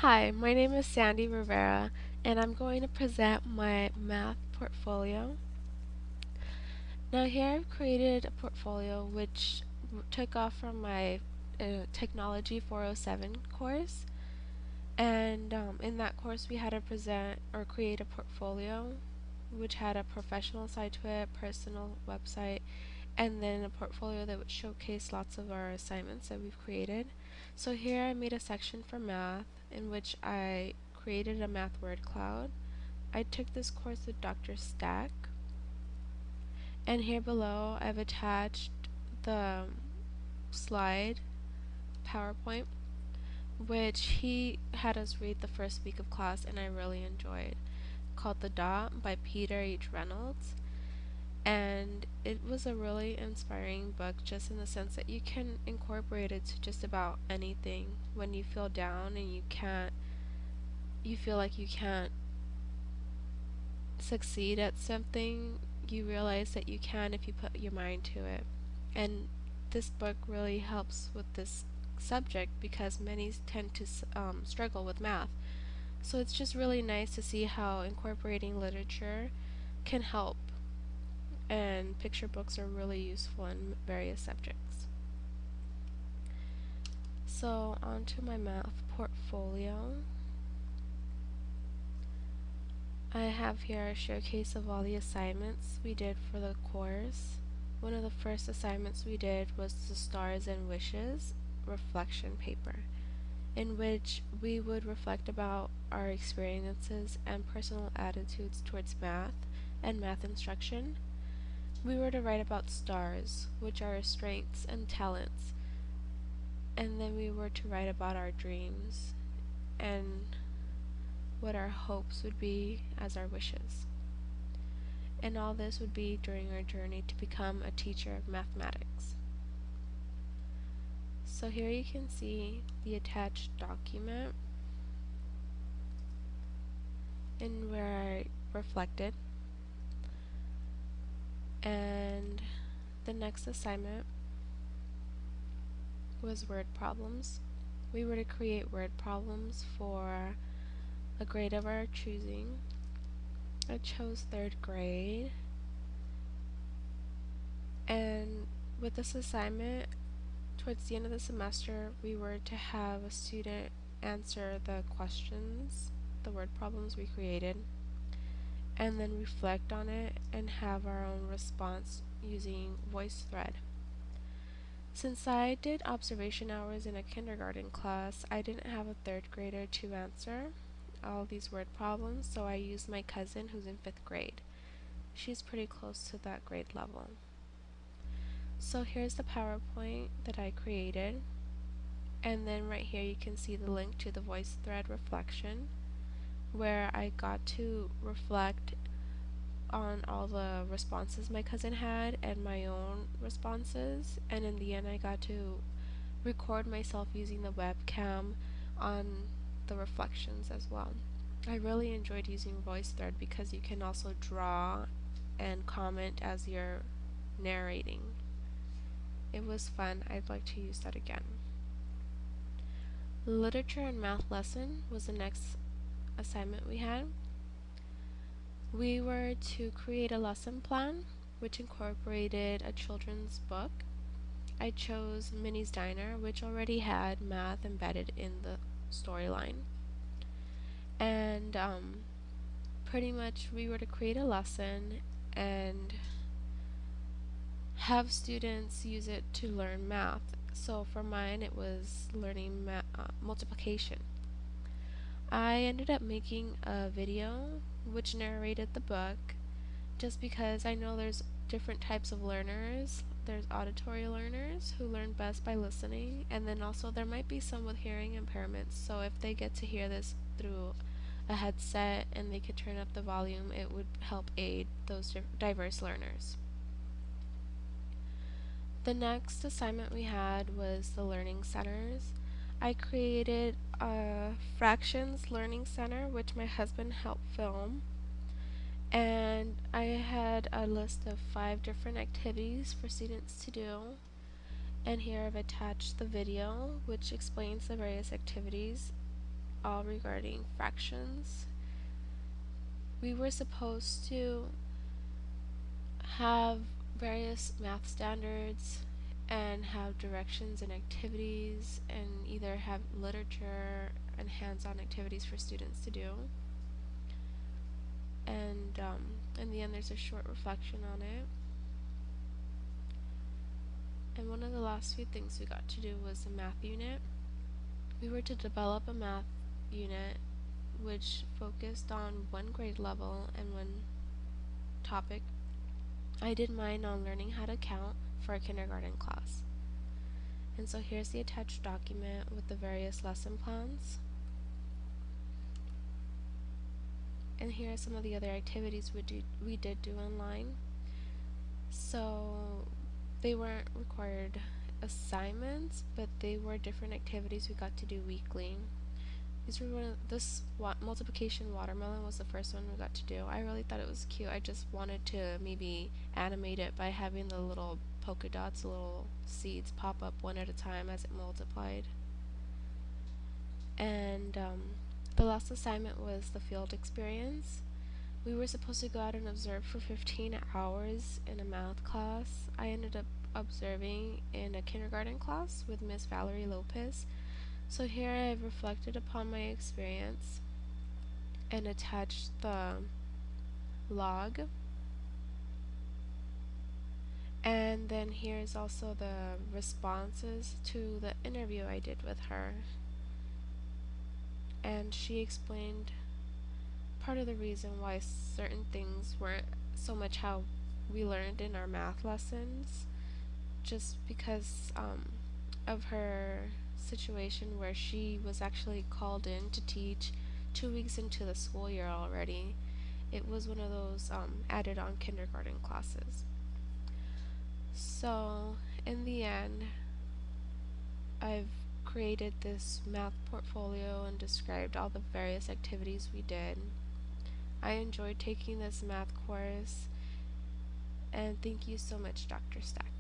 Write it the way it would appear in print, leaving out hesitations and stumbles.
Hi, my name is Sandy Rivera, and I'm going to present my math portfolio. Now here I've created a portfolio which took off from my Technology 407 course, and in that course we had to present or create a portfolio which had a professional side to it, personal website, and then a portfolio that would showcase lots of our assignments that we've created. So here I made a section for math in which I created a math word cloud. I took this course with Dr. Stack, and here below I've attached the slide PowerPoint which he had us read the first week of class and I really enjoyed, called The Dot by Peter H. Reynolds. And it was a really inspiring book just in the sense that you can incorporate it to just about anything. When you feel down and you feel like you can't succeed at something, you realize that you can if you put your mind to it. And this book really helps with this subject because many tend to struggle with math. So it's just really nice to see how incorporating literature can help, and picture books are really useful in various subjects. So on to my math portfolio. I have here a showcase of all the assignments we did for the course. One of the first assignments we did was the Stars and Wishes reflection paper, in which we would reflect about our experiences and personal attitudes towards math and math instruction. We were to write about stars, which are our strengths and talents, and then we were to write about our dreams and what our hopes would be as our wishes. And all this would be during our journey to become a teacher of mathematics. So here you can see the attached document in where I reflected. And the next assignment was word problems. We were to create word problems for a grade of our choosing. I chose 3rd grade, and with this assignment, towards the end of the semester, we were to have a student answer the questions, the word problems we created, and then reflect on it and have our own response using VoiceThread. Since I did observation hours in a kindergarten class, I didn't have a 3rd grader to answer all these word problems, so I used my cousin who's in 5th grade. She's pretty close to that grade level. So here's the PowerPoint that I created, and then right here you can see the link to the VoiceThread reflection, where I got to reflect on all the responses my cousin had and my own responses, and in the end I got to record myself using the webcam on the reflections as well. I really enjoyed using VoiceThread because you can also draw and comment as you're narrating. It was fun. I'd like to use that again. Literature and math lesson was the next assignment we had. We were to create a lesson plan which incorporated a children's book. I chose Minnie's Diner, which already had math embedded in the storyline. And pretty much we were to create a lesson and have students use it to learn math. So for mine it was learning multiplication. I ended up making a video which narrated the book just because I know there's different types of learners. There's auditory learners who learn best by listening, and then also there might be some with hearing impairments, so if they get to hear this through a headset and they could turn up the volume, it would help aid those diverse learners. The next assignment we had was the learning centers. I created a fractions learning center which my husband helped film, and I had a list of 5 different activities for students to do, and here I've attached the video which explains the various activities. all regarding fractions. We were supposed to have various math standards and have directions and activities and either have literature and hands-on activities for students to do. And in the end there's a short reflection on it. And one of the last few things we got to do was a math unit. We were to develop a math unit which focused on one grade level and one topic. I did mine on learning how to count for a kindergarten class. And so here's the attached document with the various lesson plans. And here are some of the other activities we did do online. So they weren't required assignments, but they were different activities we got to do weekly. This multiplication watermelon was the first one we got to do. I really thought it was cute. I just wanted to maybe animate it by having the little polka dots, little seeds pop up one at a time as it multiplied. And the last assignment was the field experience. We were supposed to go out and observe for 15 hours in a math class. I ended up observing in a kindergarten class with Miss Valerie Lopez. So here I've reflected upon my experience and attached the log. And then here's also the responses to the interview I did with her. And she explained part of the reason why certain things weren't so much how we learned in our math lessons, just because of her situation where she was actually called in to teach 2 weeks into the school year already. It was one of those added on kindergarten classes. So in the end, I've created this math portfolio and described all the various activities we did. I enjoyed taking this math course, and thank you so much, Dr. Stack.